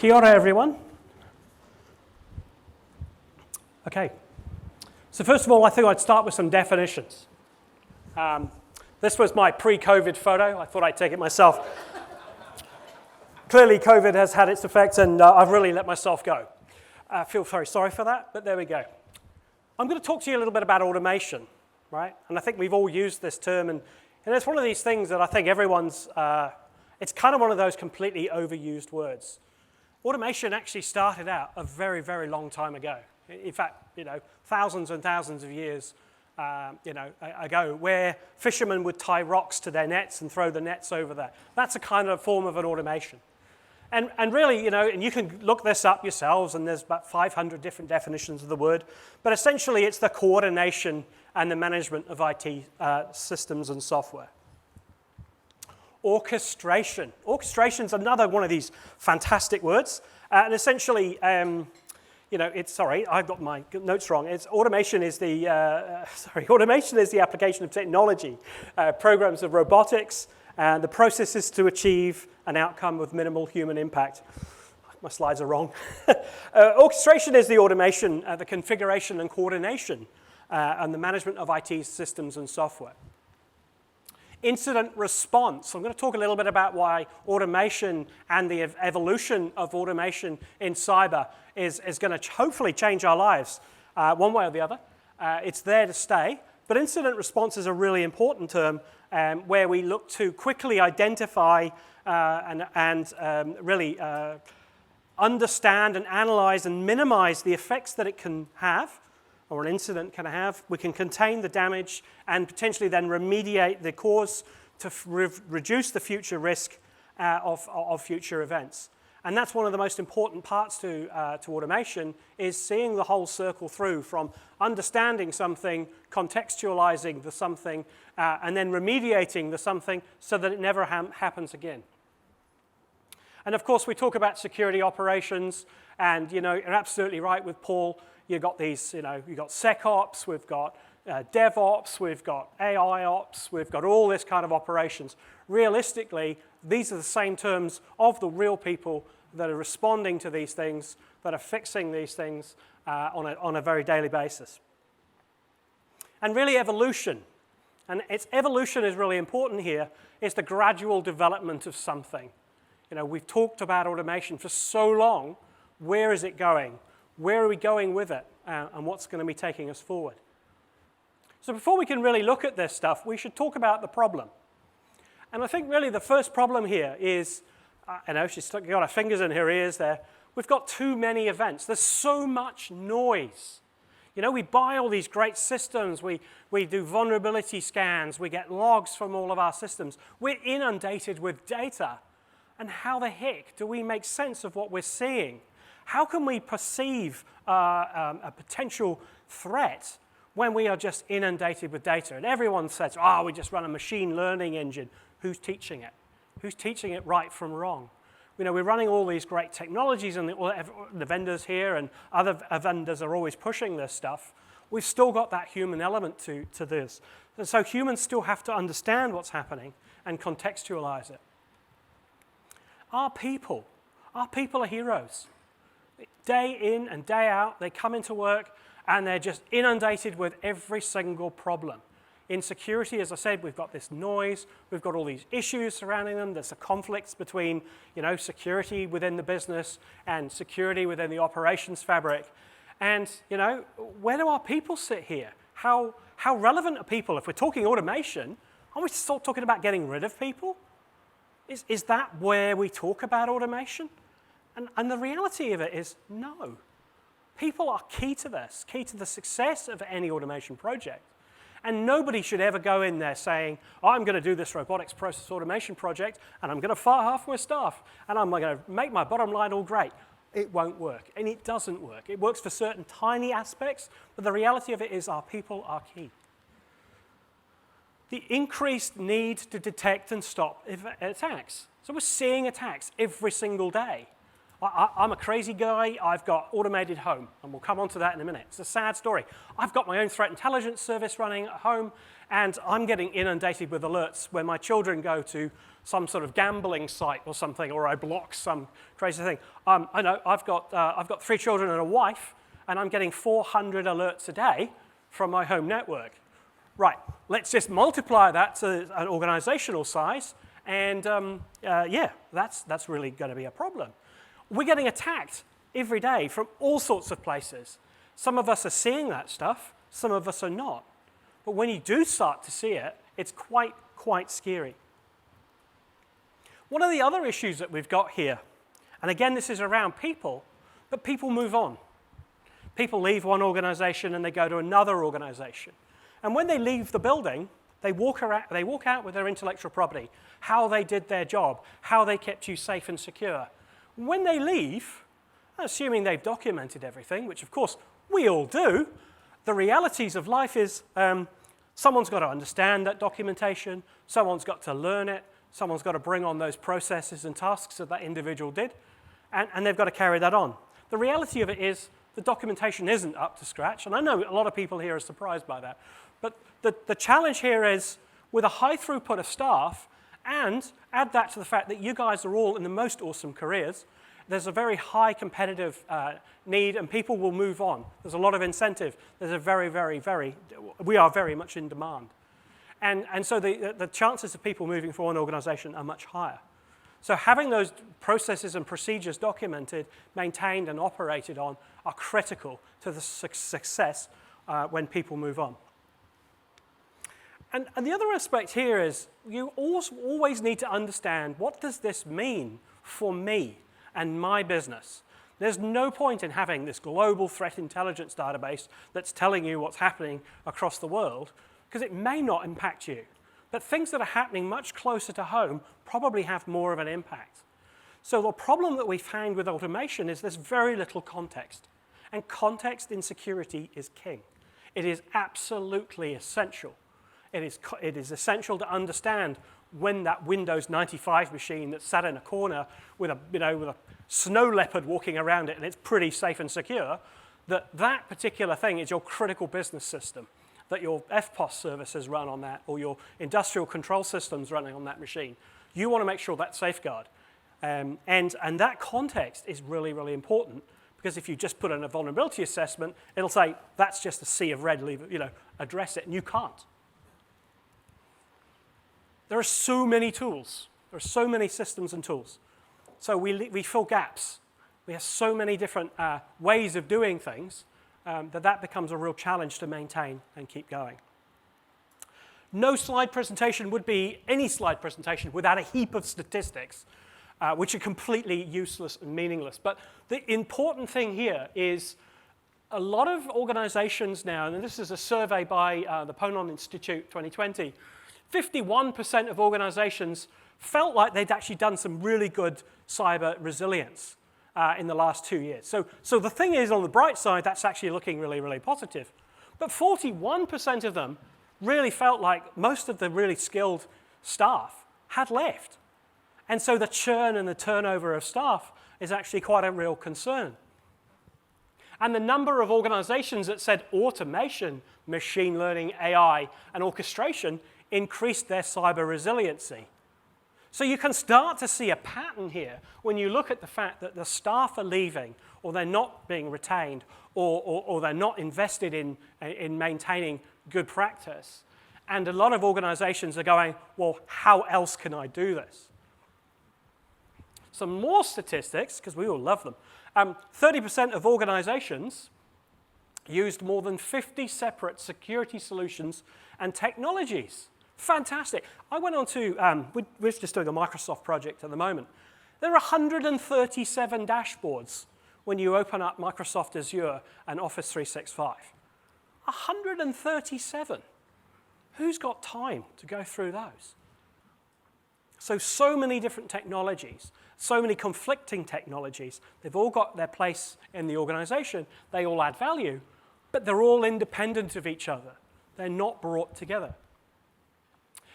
Kia ora, everyone. Okay, so first of all, I thought I'd start with some definitions. This was my pre-COVID photo. I thought I'd take it myself. Clearly, COVID has had its effects, and I've really let myself go. I feel very sorry for that, but there we go. I'm going to talk to you a little bit about automation, right? And I think we've all used this term, and it's one of these things that I think everyone's, it's kind of one of those completely overused words. Automation actually started out a very, very long time ago. In fact, thousands and thousands of years ago, where fishermen would tie rocks to their nets and throw the nets over there. That's a kind of form of an automation. And really, and you can look this up yourselves, and there's about 500 different definitions of the word, but essentially it's the coordination and the management of IT systems and software. Orchestration. Orchestration is another one of these fantastic words, and essentially, sorry, I've got my notes wrong. Automation is the application of technology, programs of robotics, and the processes to achieve an outcome with minimal human impact. My slides are wrong. Orchestration is the automation, the configuration and coordination, and the management of IT systems and software. Incident response. I'm going to talk a little bit about why automation and the evolution of automation in cyber is going to hopefully change our lives one way or the other. It's there to stay. But incident response is a really important term where we look to quickly identify and really understand and analyze and minimize the effects that it can have, or an incident can have. We can contain the damage and potentially then remediate the cause to reduce the future risk of future events. And that's one of the most important parts to automation, is seeing the whole circle through from understanding something, contextualizing the something, and then remediating the something so that it never happens again. And of course, we talk about security operations, and you're absolutely right with Paul. You've got these, you've got SecOps, we've got DevOps, we've got AI Ops, we've got all this kind of operations. Realistically, these are the same terms of the real people that are responding to these things, that are fixing these things on a very daily basis. And really evolution, and its evolution is really important here, is the gradual development of something. We've talked about automation for so long. Where is it going? Where are we going with it, and what's going to be taking us forward? So before we can really look at this stuff, we should talk about the problem. And I think really the first problem here is, she's got her fingers in her ears there, we've got too many events. There's so much noise. We buy all these great systems, we do vulnerability scans, we get logs from all of our systems. We're inundated with data. And how the heck do we make sense of what we're seeing? How can we perceive a potential threat when we are just inundated with data? And everyone says, we just run a machine learning engine. Who's teaching it? Who's teaching it right from wrong? We're running all these great technologies, and the vendors here and other vendors are always pushing this stuff. We've still got that human element to this. And so humans still have to understand what's happening and contextualize it. Our people are heroes. Day in and day out, they come into work and they're just inundated with every single problem. In security, as I said, we've got this noise, we've got all these issues surrounding them, there's the conflicts between security within the business and security within the operations fabric. And where do our people sit here? How relevant are people? If we're talking automation, are we still talking about getting rid of people? Is that where we talk about automation? And the reality of it is, no. People are key to this, key to the success of any automation project. And nobody should ever go in there saying, I'm going to do this robotics process automation project, and I'm going to fire half my staff, and I'm going to make my bottom line all great. It won't work, and it doesn't work. It works for certain tiny aspects, but the reality of it is our people are key. The increased need to detect and stop attacks. So we're seeing attacks every single day. I'm a crazy guy. I've got automated home, and we'll come on to that in a minute. It's a sad story. I've got my own threat intelligence service running at home, and I'm getting inundated with alerts when my children go to some sort of gambling site or something, or I block some crazy thing. I know I've got 3 children and a wife, and I'm getting 400 alerts a day from my home network. Right, let's just multiply that to an organizational size, and yeah, that's really going to be a problem. We're getting attacked every day from all sorts of places. Some of us are seeing that stuff, some of us are not. But when you do start to see it, it's quite scary. One of the other issues that we've got here, and again, this is around people, but people move on. People leave one organization and they go to another organization. And when they leave the building, they walk out with their intellectual property, how they did their job, how they kept you safe and secure. When they leave, assuming they've documented everything, which of course we all do, the realities of life is someone's got to understand that documentation, someone's got to learn it, someone's got to bring on those processes and tasks that that individual did, and they've got to carry that on. The reality of it is the documentation isn't up to scratch, and I know a lot of people here are surprised by that, but the challenge here is with a high throughput of staff, and add that to the fact that you guys are all in the most awesome careers, there's a very high competitive need, and people will move on. There's a lot of incentive. There's a we are very much in demand. And so the chances of people moving for an organization are much higher. So having those processes and procedures documented, maintained, and operated on are critical to the success when people move on. And the other aspect here is you always need to understand, what does this mean for me and my business? There's no point in having this global threat intelligence database that's telling you what's happening across the world, because it may not impact you. But things that are happening much closer to home probably have more of an impact. So the problem that we found with automation is there's very little context. And context in security is king. It is absolutely essential. It is essential to understand when that Windows 95 machine that's sat in a corner with a snow leopard walking around it and it's pretty safe and secure, that particular thing is your critical business system, that your FPOS services run on that, or your industrial control systems running on that machine. You want to make sure that's safeguard. And that context is really, really important, because if you just put in a vulnerability assessment, it'll say, that's just a sea of red, address it, and you can't. There are so many tools. There are so many systems and tools. So we fill gaps. We have so many different ways of doing things that becomes a real challenge to maintain and keep going. No slide presentation would be any slide presentation without a heap of statistics, which are completely useless and meaningless. But the important thing here is a lot of organizations now, and this is a survey by the Ponon Institute 2020, 51% of organizations felt like they'd actually done some really good cyber resilience in the last 2 years. So the thing is, on the bright side, that's actually looking really, really positive. But 41% of them really felt like most of the really skilled staff had left. And so the churn and the turnover of staff is actually quite a real concern. And the number of organizations that said automation, machine learning, AI, and orchestration increased their cyber resiliency. So you can start to see a pattern here when you look at the fact that the staff are leaving, or they're not being retained, or they're not invested in maintaining good practice. And a lot of organizations are going, well, how else can I do this? Some more statistics, because we all love them. 30% of organizations used more than 50 separate security solutions and technologies. Fantastic. I went on to, we're just doing a Microsoft project at the moment. There are 137 dashboards when you open up Microsoft Azure and Office 365. 137. Who's got time to go through those? So many different technologies, so many conflicting technologies. They've all got their place in the organization. They all add value, but they're all independent of each other. They're not brought together.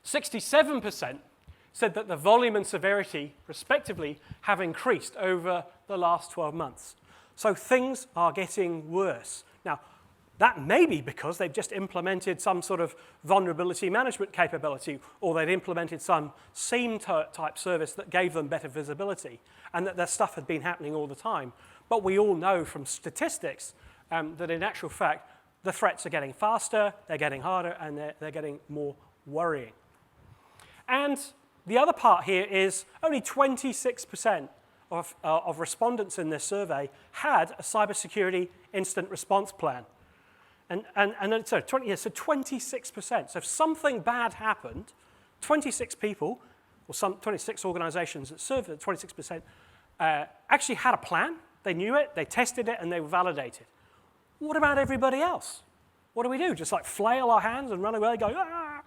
67% said that the volume and severity, respectively, have increased over the last 12 months. So things are getting worse. Now, that may be because they've just implemented some sort of vulnerability management capability, or they'd implemented some SIEM type service that gave them better visibility, and that their stuff had been happening all the time. But we all know from statistics that in actual fact, the threats are getting faster, they're getting harder, and they're getting more worrying. And the other part here is only 26% of respondents in this survey had a cybersecurity incident response plan. So 26%. So if something bad happened, 26 people, or 26 organizations that served at 26%, actually had a plan. They knew it, they tested it, and they were validated. What about everybody else? What do? Just like flail our hands and run away going, ah!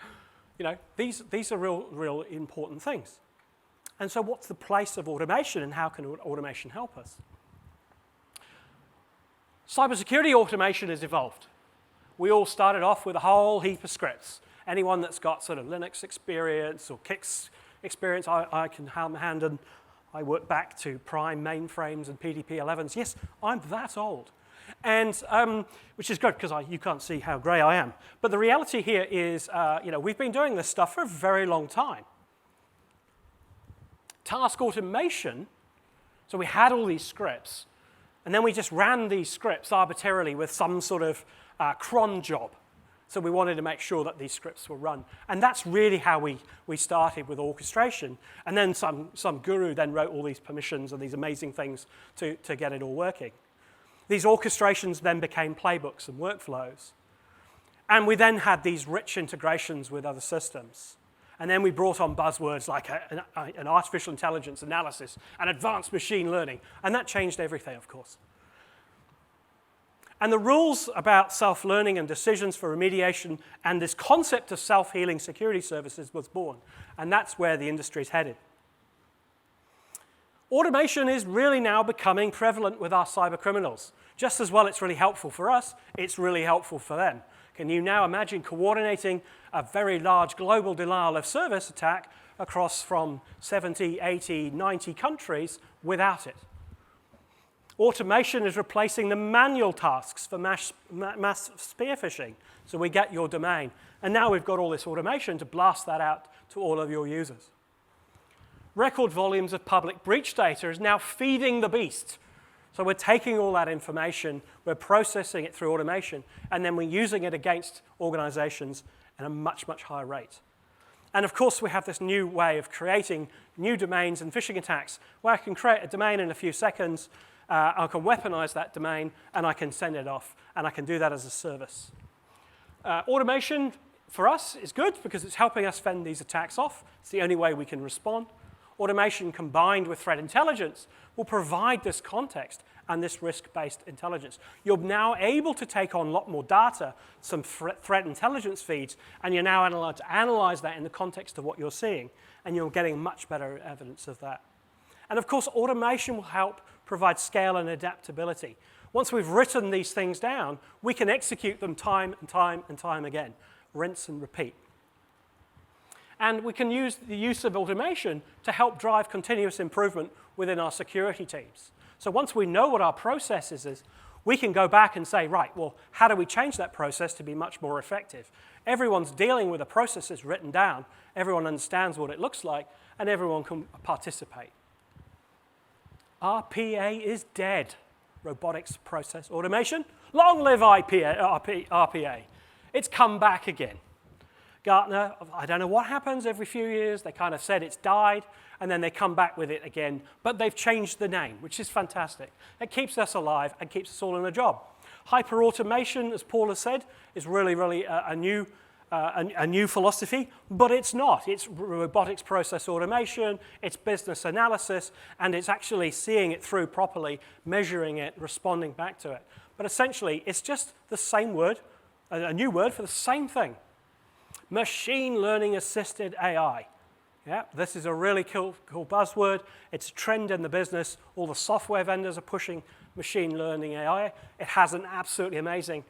You know, these are real important things. And so what's the place of automation, and how can automation help us? Cybersecurity automation has evolved. We all started off with a whole heap of scripts. Anyone that's got sort of Linux experience or Kix experience, I can hand and I work back to prime mainframes and PDP-11s. Yes, I'm that old. And which is good because you can't see how grey I am. But the reality here is, we've been doing this stuff for a very long time. Task automation, so we had all these scripts, and then we just ran these scripts arbitrarily with some sort of cron job. So we wanted to make sure that these scripts were run. And that's really how we started with orchestration. And then some guru then wrote all these permissions and these amazing things to get it all working. These orchestrations then became playbooks and workflows. And we then had these rich integrations with other systems. And then we brought on buzzwords like an artificial intelligence analysis and advanced machine learning. And that changed everything, of course. And the rules about self-learning and decisions for remediation and this concept of self-healing security services was born. And that's where the industry is headed. Automation is really now becoming prevalent with our cyber criminals. Just as well it's really helpful for us, it's really helpful for them. Can you now imagine coordinating a very large global denial of service attack across from 70, 80, 90 countries without it? Automation is replacing the manual tasks for mass spear phishing. So we get your domain. And now we've got all this automation to blast that out to all of your users. Record volumes of public breach data is now feeding the beast. So we're taking all that information, we're processing it through automation, and then we're using it against organizations at a much, much higher rate. And of course, we have this new way of creating new domains and phishing attacks, where I can create a domain in a few seconds, I can weaponize that domain, and I can send it off, and I can do that as a service. Automation, for us, is good because it's helping us fend these attacks off. It's the only way we can respond. Automation combined with threat intelligence will provide this context and this risk-based intelligence. You're now able to take on a lot more data, some threat intelligence feeds, and you're now allowed to analyze that in the context of what you're seeing, and you're getting much better evidence of that. And of course, automation will help provide scale and adaptability. Once we've written these things down, we can execute them time and time and time again, rinse and repeat. And we can use the use of automation to help drive continuous improvement within our security teams. So once we know what our processes is, we can go back and say, right, well, how do we change that process to be much more effective? Everyone's dealing with the processes written down, everyone understands what it looks like, and everyone can participate. RPA is dead. Robotics Process Automation. Long live RPA. It's come back again. Gartner, I don't know what happens every few years. They kind of said it's died, and then they come back with it again. But they've changed the name, which is fantastic. It keeps us alive and keeps us all in a job. Hyper-automation, as Paul has said, is really a new philosophy, but it's not. It's robotics process automation, it's business analysis, and it's actually seeing it through properly, measuring it, responding back to it. But essentially, it's just the same word, a new word for the same thing. Machine learning assisted AI. Yeah, this is a really cool buzzword. It's a trend in the business. All the software vendors are pushing machine learning AI. It has an absolutely amazing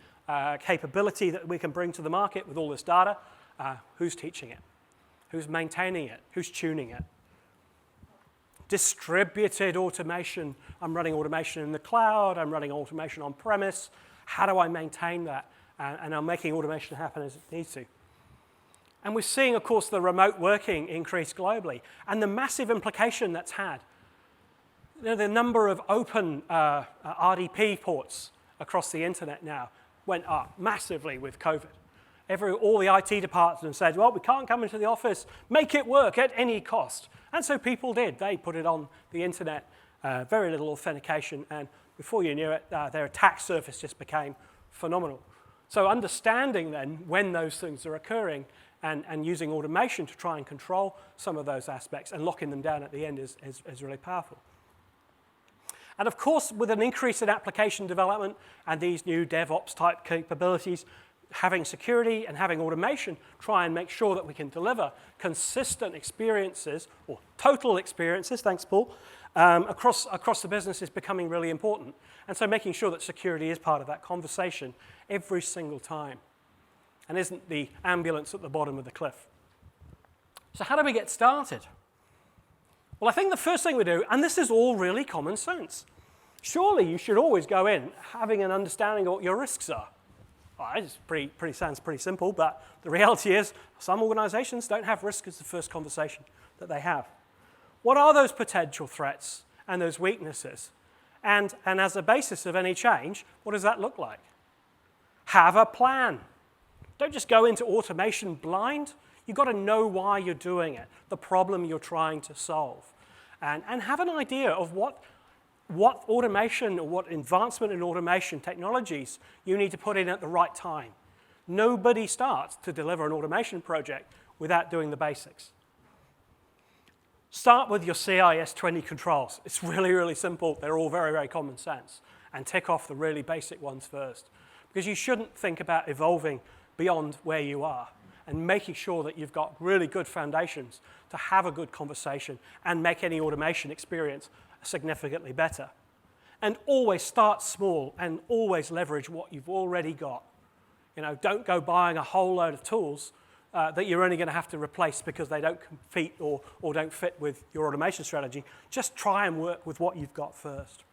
capability that we can bring to the market with all this data. Who's teaching it? Who's maintaining it? Who's tuning it? Distributed automation. I'm running automation in the cloud. I'm running automation on premise. How do I maintain that? And I'm making automation happen as it needs to. And we're seeing, of course, the remote working increase globally and the massive implication that's had. You know, the number of open RDP ports across the internet now went up massively with COVID. All the IT departments said, well, we can't come into the office, make it work at any cost. And so people did. They put it on the internet, very little authentication, and before you knew it, their attack surface just became phenomenal. So understanding then when those things are occurring and using automation to try and control some of those aspects and locking them down at the end is really powerful. And of course, with an increase in application development and these new DevOps type capabilities, having security and having automation try and make sure that we can deliver consistent experiences, or total experiences, thanks Paul, across the business is becoming really important. And so making sure that security is part of that conversation every single time and isn't the ambulance at the bottom of the cliff. So how do we get started? Well, I think the first thing we do, and this is all really common sense, surely you should always go in having an understanding of what your risks are. It sounds pretty simple, but the reality is some organizations don't have risk as the first conversation that they have. What are those potential threats and those weaknesses? And as a basis of any change, what does that look like? Have a plan. Don't just go into automation blind. You've got to know why you're doing it, the problem you're trying to solve, and have an idea of what automation or what advancement in automation technologies you need to put in at the right time. Nobody starts to deliver an automation project without doing the basics. Start with your CIS 20 controls. It's really, really simple. They're all very, very common sense. And tick off the really basic ones first. Because you shouldn't think about evolving beyond where you are and making sure that you've got really good foundations to have a good conversation and make any automation experience significantly better. And always start small and always leverage what you've already got. You know, don't go buying a whole load of tools that you're only going to have to replace because they don't compete or don't fit with your automation strategy. Just try and work with what you've got first.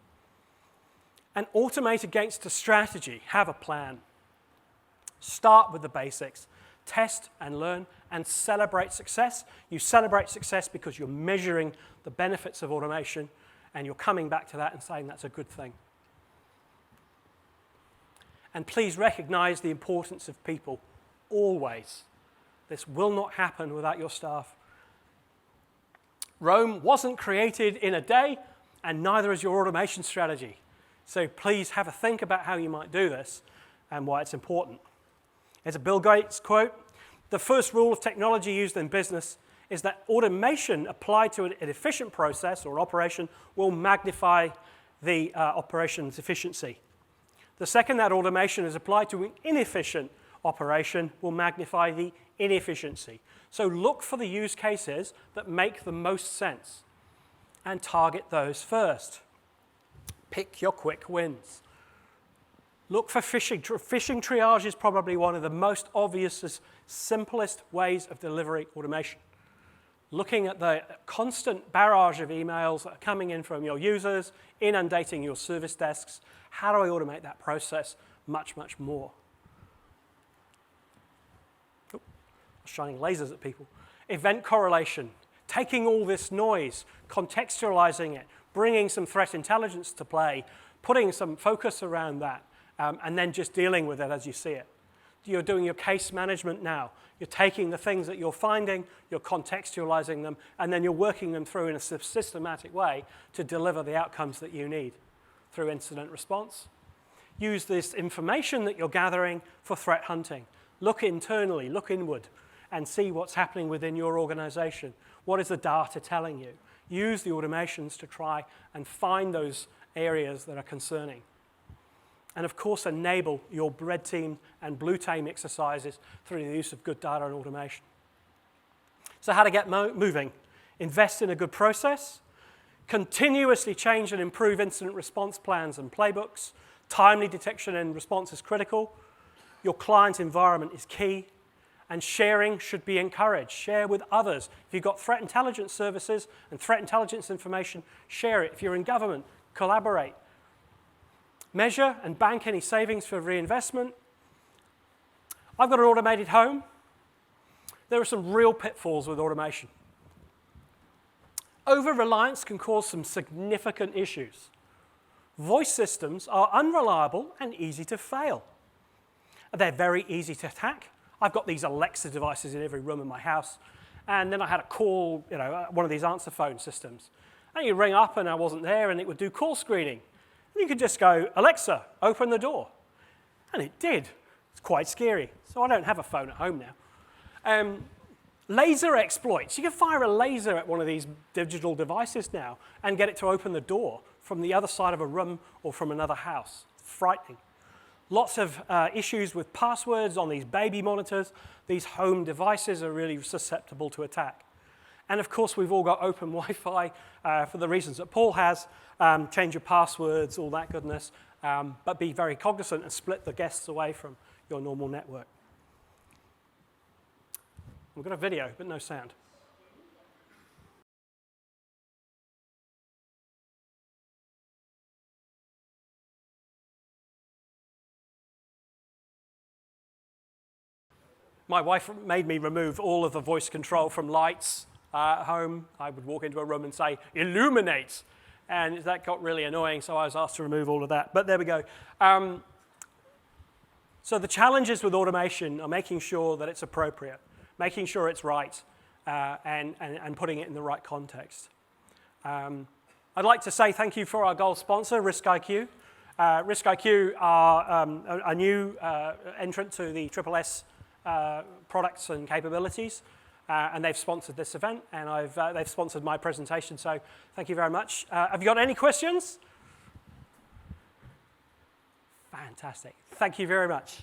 And automate against a strategy. Have a plan. Start with the basics. Test and learn and celebrate success. You celebrate success because you're measuring the benefits of automation and you're coming back to that and saying that's a good thing. And please recognize the importance of people, always. This will not happen without your staff. Rome wasn't created in a day, and neither is your automation strategy. So please have a think about how you might do this and why it's important. There's a Bill Gates quote: "The first rule of technology used in business is that automation applied to an efficient process or operation will magnify the operation's efficiency. The second that automation is applied to an inefficient operation will magnify the inefficiency." So look for the use cases that make the most sense and target those first. Pick your quick wins. Look for phishing. Phishing triage is probably one of the most obvious, simplest ways of delivering automation. Looking at the constant barrage of emails that are coming in from your users, inundating your service desks. How do I automate that process much, much more? Oh, shining lasers at people. Event correlation. Taking all this noise, contextualizing it, bringing some threat intelligence to play, putting some focus around that, and then just dealing with it as you see it. You're doing your case management now. You're taking the things that you're finding, you're contextualizing them, and then you're working them through in a systematic way to deliver the outcomes that you need through incident response. Use this information that you're gathering for threat hunting. Look internally, look inward, and see what's happening within your organization. What is the data telling you? Use the automations to try and find those areas that are concerning. And of course, enable your red team and blue team exercises through the use of good data and automation. So how to get moving? Invest in a good process. Continuously change and improve incident response plans and playbooks. Timely detection and response is critical. Your client environment is key. and sharing should be encouraged. Share with others. If you've got threat intelligence services and threat intelligence information, share it. If you're in government, collaborate. Measure and bank any savings for reinvestment. I've got an automated home. There are some real pitfalls with automation. Over-reliance can cause some significant issues. Voice systems are unreliable and easy to fail. They're very easy to attack. I've got these Alexa devices in every room in my house, and then I had a call, one of these answer phone systems. And you ring up and I wasn't there, and it would do call screening. And you could just go, Alexa, open the door. And it did. It's quite scary. So I don't have a phone at home now. Laser exploits. You can fire a laser at one of these digital devices now and get it to open the door from the other side of a room or from another house. It's frightening. Lots of issues with passwords on these baby monitors. These home devices are really susceptible to attack. And of course, we've all got open Wi-Fi for the reasons that Paul has. Change your passwords, all that goodness. But be very cognizant and split the guests away from your normal network. We've got a video, but no sound. My wife made me remove all of the voice control from lights at home. I would walk into a room and say, illuminate. And that got really annoying, so I was asked to remove all of that. But there we go. So the challenges with automation are making sure that it's appropriate, making sure it's right, and putting it in the right context. I'd like to say thank you for our gold sponsor, RiskIQ. RiskIQ are a new entrant to the SSS products and capabilities, and they've sponsored this event, and they've sponsored my presentation, so thank you very much. Have you got any questions? Fantastic. Thank you very much.